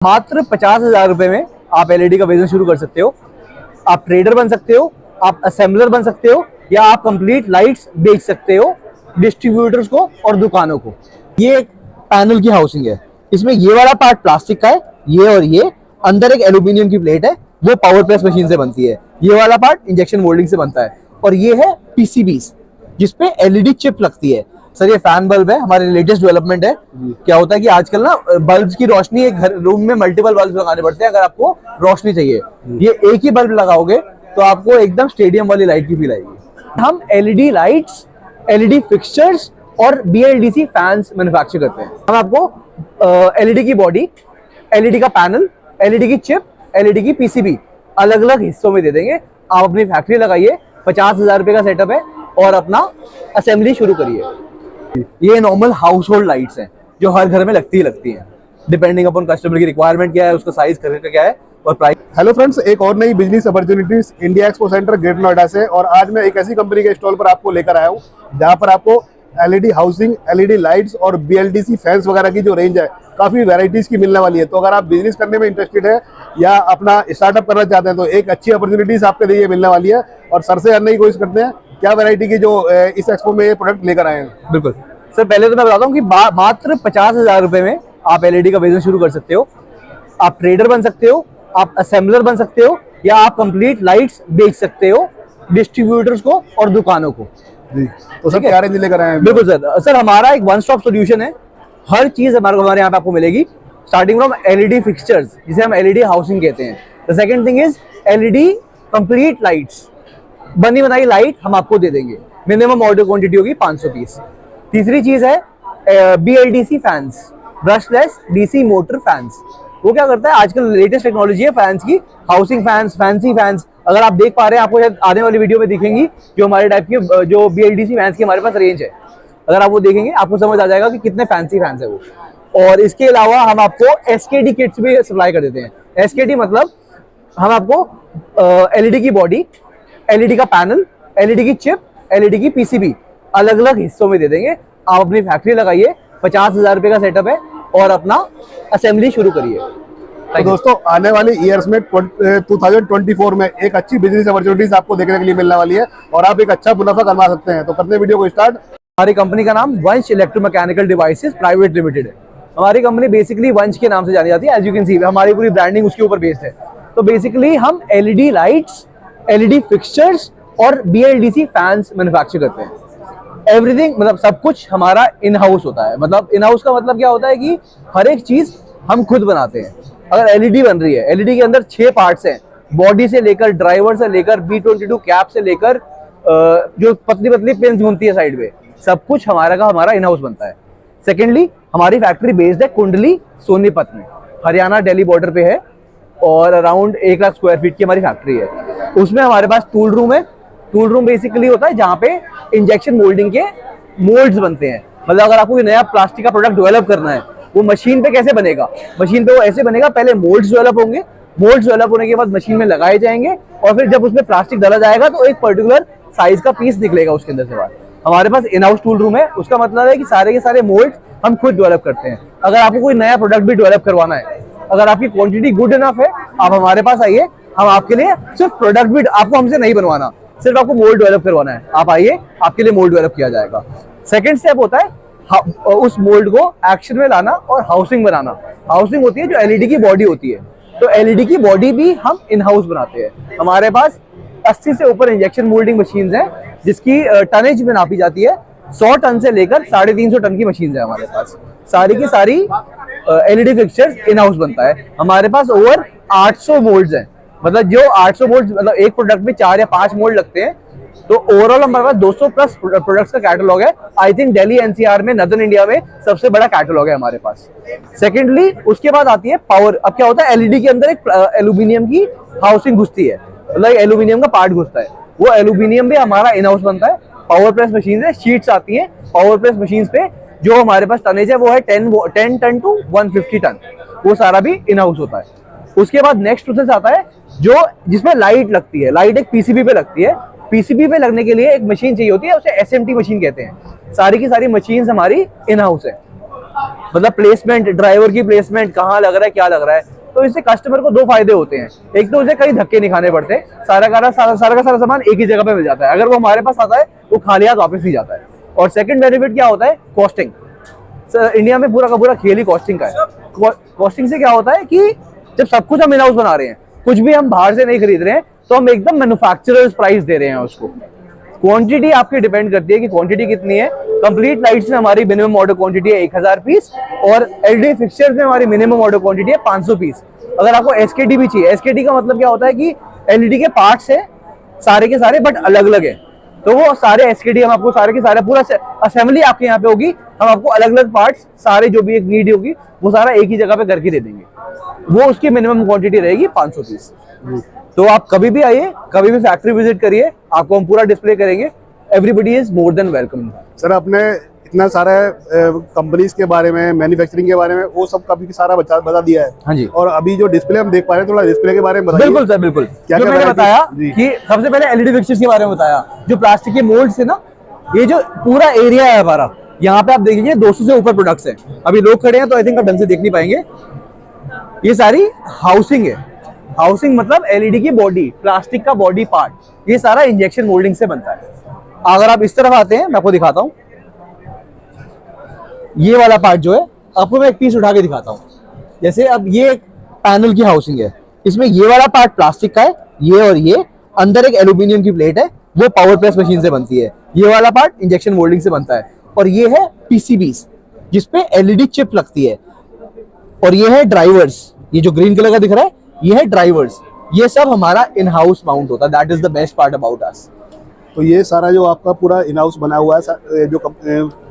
मात्र 50,000 रुपए में आप एलईडी का बिजनेस शुरू कर सकते हो। आप ट्रेडर बन सकते हो, आप असेंबलर बन सकते हो, या आप कंप्लीट लाइट्स बेच सकते हो डिस्ट्रीब्यूटर्स को और दुकानों को। ये एक पैनल की हाउसिंग है। इसमें ये वाला पार्ट प्लास्टिक का है, ये और ये अंदर एक एल्यूमिनियम की प्लेट है, वो पावर प्रेस मशीन से बनती है। ये वाला पार्ट इंजेक्शन मोल्डिंग से बनता है। और ये है पीसीबीज जिसपे एलईडी चिप लगती है। सर ये फैन बल्ब है, हमारे लेटेस्ट डेवलपमेंट है। क्या होता है कि आजकल ना बल्ब की रोशनी एक घर रूम में मल्टीपल बल्ब लगाने पड़ते हैं अगर आपको रोशनी चाहिए। ये एक ही बल्ब लगाओगे तो आपको एकदम स्टेडियम वाली लाइट की फील आएगी। हम एलईडी लाइट्स, एलईडी फिक्सचर्स और बीएलडीसी फैंस मैन्युफैक्चर करते हैं। हम आपको एलईडी की बॉडी, एलईडी का पैनल, एलईडी की चिप, एलईडी की पीसीबी अलग अलग हिस्सों में दे देंगे। आप अपनी फैक्ट्री लगाइए, 50,000 रुपए का सेटअप है और अपना असेंबली शुरू करिए। ये नॉर्मल हाउस होल्ड लाइट्स हैं जो हर घर में लगती हैं, डिपेंडिंग अपॉन कस्टमर की रिक्वायरमेंट क्या है, उसका साइज क्या है और प्राइस। हेलो फ्रेंड्स, एक और नई business opportunities India expo centre great Noida से। और आज मैं एक ऐसी कंपनी के स्टॉल पर आपको लेकर आया हूँ जहाँ पर आपको एलईडी हाउसिंग, एलईडी लाइट्स और बीएलडीसी फैंस वगैरह की जो रेंज है काफी वैरायटीज की मिलने वाली है। तो अगर आप बिजनेस करने में इंटरेस्टेड है या अपना स्टार्टअप करना चाहते हैं तो एक अच्छी अपॉर्चुनिटीज आपके लिए मिलने वाली है। और सर से जानने की कोशिश करते हैं क्या वैरायटी की जो इस एक्सपो में प्रोडक्ट लेकर आए हैं। बिल्कुल सर, पहले तो मैं बताता हूँ कि मात्र 50,000 रुपए में आप एलईडी का बिजनेस शुरू कर सकते हो। आप ट्रेडर बन सकते हो, आप असेंबलर बन सकते हो, या आप कंप्लीट लाइट्स बेच सकते हो डिस्ट्रीब्यूटर्स को और दुकानों को। जी, तो सर क्या रेंज लेकर आए हैं? बिल्कुल सर, हमारा एक वन स्टॉप सोल्यूशन है। हर चीज हमारे यहाँ पे आपको मिलेगी, स्टार्टिंग फ्रॉम एलईडी फिक्सचर्स जिसे हम एलईडी हाउसिंग कहते हैं। The second thing is LED complete lights, बनी बनाई लाइट हम आपको दे देंगे। मिनिमम ऑर्डर क्वांटिटी होगी 500 पीस। तीसरी चीज है BLDC fans, brushless DC motor fans. वो क्या करता है, आजकल लेटेस्ट टेक्नोलॉजी है फैंस की, हाउसिंग फैंस, फैंसी फैंस। अगर आप देख पा रहे हैं, आपको आने वाली वीडियो में दिखेंगी जो हमारे टाइप की जो बीएलडीसी फैंस की हमारे पास रेंज है। अगर आप वो देखेंगे आपको समझ आ जाएगा कि कितने फैंसी फैंस है वो। और इसके अलावा हम आपको एसकेडी किट्स भी सप्लाई कर देते हैं। एसकेडी मतलब हम आपको एलईडी की बॉडी, एलईडी का पैनल, एलईडी की चिप, एलईडी की पीसीबी अलग अलग हिस्सों में दे देंगे। आप अपनी फैक्ट्री लगाइए, 50,000 रुपए का सेटअप है और अपना असेंबली शुरू करिए। तो दोस्तों आने वाले ईयर्स में 2024 में एक अच्छी बिजनेस अपॉर्चुनिटीज आपको देखने के लिए मिलने वाली है और आप एक अच्छा मुनाफा कमा सकते हैं। तो करते हैं वीडियो को स्टार्ट। हमारी कंपनी का नाम वंश इलेक्ट्रोमैकेनिकल डिवाइसेस प्राइवेट लिमिटेड है। हमारी कंपनी बेसिकली वंश के नाम से जानी जाती है। एज यू कैन सी हमारी पूरी ब्रांडिंग उसके ऊपर बेस्ड है। तो बेसिकली हम एलईडी लाइट्स, एलईडी फिक्सचर्स और बीएलडीसी फैंस मैन्युफैक्चर करते हैं। एवरीथिंग मतलब सब कुछ हमारा इन हाउस होता है। मतलब इन हाउस का मतलब क्या होता है कि हर एक चीज हम खुद बनाते हैं। अगर एलईडी बन रही है, एलईडी के अंदर 6 पार्ट्स हैं, बॉडी से लेकर, ड्राइवर से लेकर, B22 कैप से लेकर जो पतली पतली पिन्स घूमती है साइड में, सब कुछ हमारा इन हाउस बनता है। सेकेंडली हमारी फैक्ट्री बेस्ड है कुंडली सोनीपत में, हरियाणा दिल्ली बॉर्डर पे है और अराउंड 1 लाख स्क्वायर फीट की हमारी फैक्ट्री है। उसमें हमारे पास टूल रूम है। टूल रूम बेसिकली होता है जहाँ पे इंजेक्शन मोल्डिंग के मोल्ड्स बनते हैं। मतलब अगर आपको नया प्लास्टिक का प्रोडक्ट डेवलप करना है, वो मशीन पे कैसे बनेगा, मशीन पे वो ऐसे बनेगा, पहले मोल्ड्स डेवलप होंगे, मोल्ड्स डेवलप होने के बाद मशीन में लगाए जाएंगे और फिर जब उसमें प्लास्टिक डाला जाएगा तो एक पर्टिकुलर साइज का पीस निकलेगा उसके अंदर से बाहर। हमारे पास इन हाउस टूल रूम है। उसका मतलब है कि सारे के सारे मोल्ड्स हम खुद डेवलप करते हैं। अगर आपको कोई नया प्रोडक्ट भी डेवलप करवाना है, अगर आपकी क्वांटिटी गुड इनफ है, आप हमारे पास आइए, हम आपके लिए सिर्फ प्रोडक्ट भी, आपको हमसे नहीं बनवाना, सिर्फ आपको मोल्ड डेवलप करवाना है, आप आइए, आपके लिए मोल्ड डेवलप किया जाएगा। सेकंड स्टेप होता है उस मोल्ड को एक्शन में लाना और हाउसिंग बनाना। हाउसिंग होती है जो एलईडी की बॉडी होती है। तो एलईडी की बॉडी भी हम इन हाउस बनाते हैं। हमारे पास 80 से ऊपर इंजेक्शन मोल्डिंग मशीन है जिसकी टनेज में नापी जाती है। 100 टन से लेकर 350 टन की मशीन है हमारे पास। सारी की सारी एलईडी फिक्सचर्स इन हाउस बनता है। हमारे पास ओवर 800 मोल्ड्स हैं। मतलब जो 800 मोल्ड, मतलब एक प्रोडक्ट में 4 या 5 मोल्ड लगते हैं। तो ओवरऑल हमारे पास 200 प्लस प्रोडक्ट्स का कैटलॉग है। आई थिंक दिल्ली एनसीआर में, नदर्न इंडिया में सबसे बड़ा कैटलॉग है हमारे पास। सेकेंडली उसके बाद आती है पावर। अब क्या होता है, एलईडी के अंदर एक एल्यूमिनियम की हाउसिंग घुसती है, मतलब एल्यूमिनियम का पार्ट घुसता है। वो एल्यूमिनियम भी हमारा इन हाउस बनता है। पावर प्रेस मशीन है, शीट्स आती है पावर प्रेस मशीन पे। जो हमारे पास टनेज है वो है 10 टन टू 150 टन। वो सारा भी इन हाउस होता है। उसके बाद नेक्स्ट प्रोसेस आता है जो जिसमें लाइट लगती है। लाइट एक पीसीबी पे लगती है। पीसीबी पे लगने के लिए एक मशीन चाहिए होती है, उसे एसएमटी मशीन कहते हैं। सारी की सारी मशीन हमारी इन हाउस है। मतलब प्लेसमेंट, ड्राइवर की प्लेसमेंट कहाँ लग रहा है, क्या लग रहा है। तो इससे कस्टमर को दो फायदे होते हैं। एक तो उसे कहीं धक्के नहीं खाने पड़ते, सारा का सारा सामान एक ही जगह पे मिल जाता है। अगर वो हमारे पास आता है वो खाली हाथ वापस ही जाता है। और सेकंड बेनिफिट क्या होता है, कॉस्टिंग। इंडिया में पूरा का पूरा खेल ही कॉस्टिंग का है। कॉस्टिंग से क्या होता है कि जब सब कुछ हम इन हाउस बना रहे हैं, कुछ भी हम बाहर से नहीं खरीद रहे हैं, तो हम एकदम मैन्युफैक्चरर्स प्राइस दे रहे हैं उसको। क्वांटिटी आपकी डिपेंड करती है कि क्वांटिटी कितनी है। कंप्लीट लाइट्स में हमारी मिनिमम ऑर्डर क्वांटिटी है 1000 पीस, और एलईडी फिक्सचर्स में हमारी मिनिमम ऑर्डर क्वांटिटी है 500 पीस। अगर आपको एसकेडी भी चाहिए, एसकेडी का मतलब क्या होता है कि एलईडी के पार्ट्स है सारे के सारे, बट अलग अलग है। तो वो सारे एसकेडी हम आपको सारे के सारे पूरा असेंबली आपके यहाँ पे होगी। हम आपको अलग अलग पार्ट्स सारे जो भी एक नीड होगी वो सारा एक ही जगह पे करके दे देंगे। वो उसकी मिनिमम क्वांटिटी रहेगी 500 पीस। तो आप कभी भी आइए, कभी भी फैक्ट्री विजिट करिए, आपको हम पूरा डिस्प्ले करेंगे। Everybody is more than welcome. Sir आपने इतना सारा कंपनीज के बारे में, मैन्युफैक्चरिंग के बारे में वो सब काफी सारा बता दिया है। हाँ जी। और अभी जो डिस्प्ले हम देख पा रहे हैं, थोड़ा डिस्प्ले के बारे में बताइए। बिल्कुल सर, बिल्कुल। क्या जो क्या मैंने बताया जी। कि सबसे पहले एलईडी फिक्सचर्स के बारे में बताया, जो प्लास्टिक के मोल्ड से ना, ये जो पूरा एरिया है हमारा, यहाँ पे आप देखिए 200 से ऊपर प्रोडक्ट्स हैं। अभी लोग खड़े हैं तो आई थिंक आप ढंग से देख नहीं पाएंगे। ये सारी हाउसिंग है। हाउसिंग मतलब एलईडी की बॉडी, प्लास्टिक का बॉडी पार्ट, ये सारा इंजेक्शन मोल्डिंग से बनता है। अगर आप इस तरफ आते हैं, मैं आपको दिखाता हूँ। ये वाला पार्ट जो है, आपको मैं एक पीस उठा के दिखाता हूँ। जैसे अब ये पैनल की हाउसिंग है, इसमें ये वाला पार्ट प्लास्टिक का है, ये और ये अंदर एक एल्यूमिनियम की प्लेट है, वो पावर प्रेस मशीन से बनती है। ये वाला पार्ट इंजेक्शन मोल्डिंग से बनता है। और ये है पीसीबीज, जिसपे एलईडी चिप लगती है। और ये है ड्राइवर्स, ये जो ग्रीन कलर का दिख रहा है ये है ड्राइवर्स। ये सब हमारा इन हाउस माउंट होता है। That is the best part about us. तो ये सारा जो आपका पूरा इन हाउस बना हुआ है, जो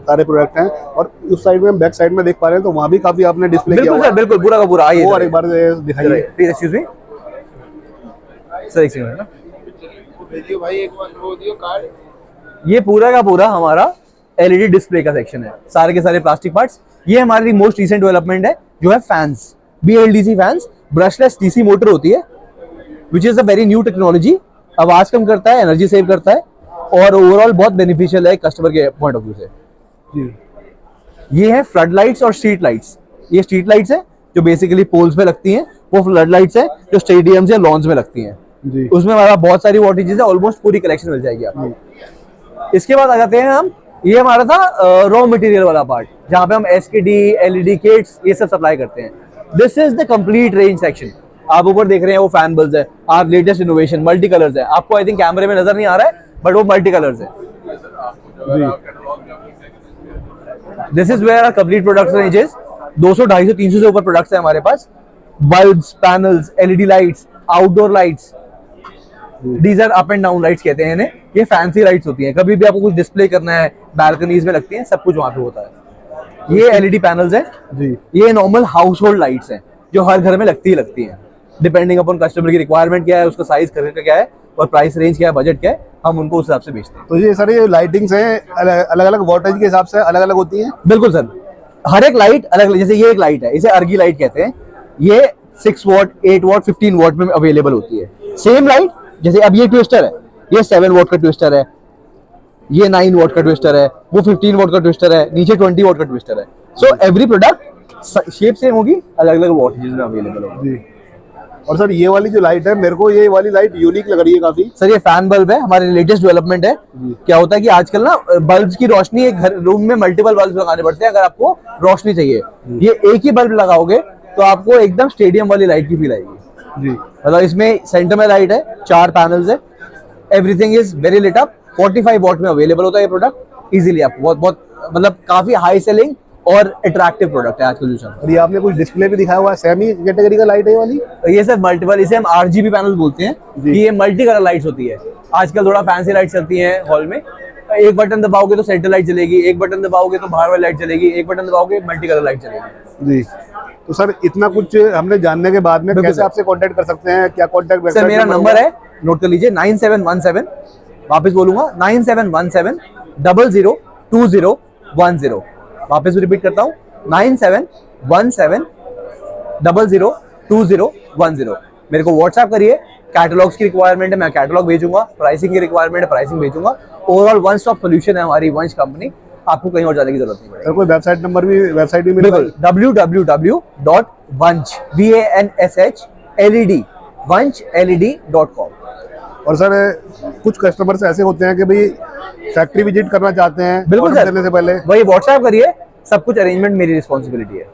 सारे प्रोडक्ट हैं, और उस साइड में बैक साइड में देख पा रहे हैं, तो वहाँ भी काफी आपने डिस्प्ले किया हुआ है। बिल्कुल पूरा का पूरा। आइए वो और एक बार दिखाइए। प्लीज एक्सक्यूज मी सर, एक सेकंड ना। भेजिए भाई, एक बार वो दियो कार्ड। ये पूरा का पूरा हमारा एलईडी डिस्प्ले का सेक्शन है, सारे के सारे प्लास्टिक पार्ट्स। ये हमारी मोस्ट रिसेंट डेवलपमेंट है, जो है fans, BLDC fans. Brushless DC motor होती है, which is a very new technology. आवाज कम करता है, एनर्जी सेव करता है, और ओवरऑल बहुत बेनिफिशियल है कस्टमर के पॉइंट ऑफ व्यू से। जी। ये है फ्लड लाइट्स और स्ट्रीट लाइट्स। ये स्ट्रीट लाइट्स है जो बेसिकली पोल्स पे लगती हैं। वो फ्लड लाइट्स है जो स्टेडियम्स या लॉन्स में लगती हैं। जी। उसमें हमारा बहुत सारी वोल्टेजेस है, ऑलमोस्ट पूरी कलेक्शन मिल जाएगी आपको। इसके बाद आ जाते हैं हम, ये हमारा था रॉ मटेरियल वाला पार्ट, जहाँ पे हम एसकेडी, एलईडी किट्स ये सब सप्लाई करते हैं। This is the complete range section. आप ऊपर देख रहे हैं वो फैन बल्ब है, आप लेटेस्ट इनोवेशन मल्टी कलर्स है। आपको आई थिंक कैमरे में नजर नहीं आ रहा है, बट वो मल्टी कलर्स है। This is where our complete product ranges. 200, 250, 300 से ऊपर प्रोडक्ट्स है हमारे पास। Bulbs, panels, LED lights, outdoor lights, these are up and down lights कहते हैं इन्हें। ये फैंसी लाइट्स होती हैं, कभी भी आपको कुछ डिस्प्ले करना है, बालकनीज में लगती हैं, सब कुछ वहां पे होता है। ये एलईडी पैनल्स है जी। ये नॉर्मल हाउस होल्ड लाइट्स हैं, जो हर घर में लगती ही लगती हैं। डिपेंडिंग अपॉन कस्टमर की रिक्वायरमेंट क्या है, उसका साइज का क्या है, और प्राइस रेंज क्या है, बजट क्या है, हम उनको उस हिसाब से बेचते हैं। तो ये सारी लाइटिंग्स हैं, अलग अलग वोल्टेज के हिसाब से अलग अलग होती हैं। बिल्कुल सर, हर एक लाइट अलग। जैसे ये एक लाइट है, इसे अर्गी लाइट कहते हैं। ये 6 वॉट, 8 वॉट, 15 वॉट में अवेलेबल होती है। सेम लाइट, जैसे अब ये ट्विस्टर है, ये 7 वॉट का ट्विस्टर है, ये 9 वॉट का ट्विस्टर है, वो 15 वॉट का ट्विस्टर है, नीचे 20 वॉट का ट्विस्टर है। So every product shape same होगी, अलग अलग वॉटेज में अवेलेबल होगी। जी। और सर ये वाली जो लाइट है, मेरे को ये वाली लाइट यूनिक लग रही है काफी। सर ये फैन बल्ब है, हमारे लेटेस्ट डेवलपमेंट है। क्या होता है कि आजकल ना बल्ब्स की रोशनी, एक घर रूम में मल्टीपल बल्ब लगाने पड़ते हैं अगर आपको रोशनी चाहिए। ये एक ही बल्ब लगाओगे तो आपको एकदम स्टेडियम वाली लाइट की फील आएगी। जी। मतलब इसमें सेंटर में लाइट है, 4 पैनल्स है, everything is very lit up. 45 watt में अवेलेबल होता है ये प्रोडक्ट इजीली। आपको बहुत बहुत मतलब काफी हाई सेलिंग और अट्रैक्टिव प्रोडक्ट है आज के जो। और ये आपने कुछ डिस्प्ले भी दिखाया हुआ है, सेमी कैटेगरी का लाइट है ये वाली। ये सर मल्टीपल, इसे हम आरजीबी पैनल बोलते हैं कि ये मल्टी कलर लाइट्स होती है। आजकल थोड़ा फैंसी लाइट चलती हैं हॉल में। एक बटन दबाओगे तो सेंटर लाइट चलेगी, एक बटन दबाओगे तो बाहर वाली लाइट चलेगी, एक बटन दबाओगे मल्टी कलर लाइट चलेगी। जी। तो सर इतना कुछ हमने जानने के बाद में कैसे आपसे कांटेक्ट कर सकते हैं, क्या कांटेक्ट? सर मेरा नंबर है, नोट कर लीजिए, 9717, वापस बोलूंगा 9717 002010। वापस रिपीट करता हूँ, 9717 002010। मेरे को व्हाट्सएप करिए। कैटलॉग्स की रिक्वायरमेंट है, मैं कैटलॉग भेजूंगा। प्राइसिंग की रिक्वायरमेंट है, प्राइसिंग भेजूंगा। ओवरऑल वन स्टॉप सोल्यूशन है हमारी वंश कंपनी। आपको कहीं और जाने की जरूरत नहीं पड़ेगी। सर कोई वेबसाइट नंबर भी, वेबसाइट भी मिलेगा? बिल्कुल, www.vanch.com। और सर कुछ कस्टमर्स ऐसे होते हैं कि भाई फैक्ट्री विजिट करना चाहते हैं बिल्कुल order सर, देने से पहले। वही व्हाट्सएप करिए, सब कुछ अरेंजमेंट मेरी रिस्पॉन्सिबिलिटी है।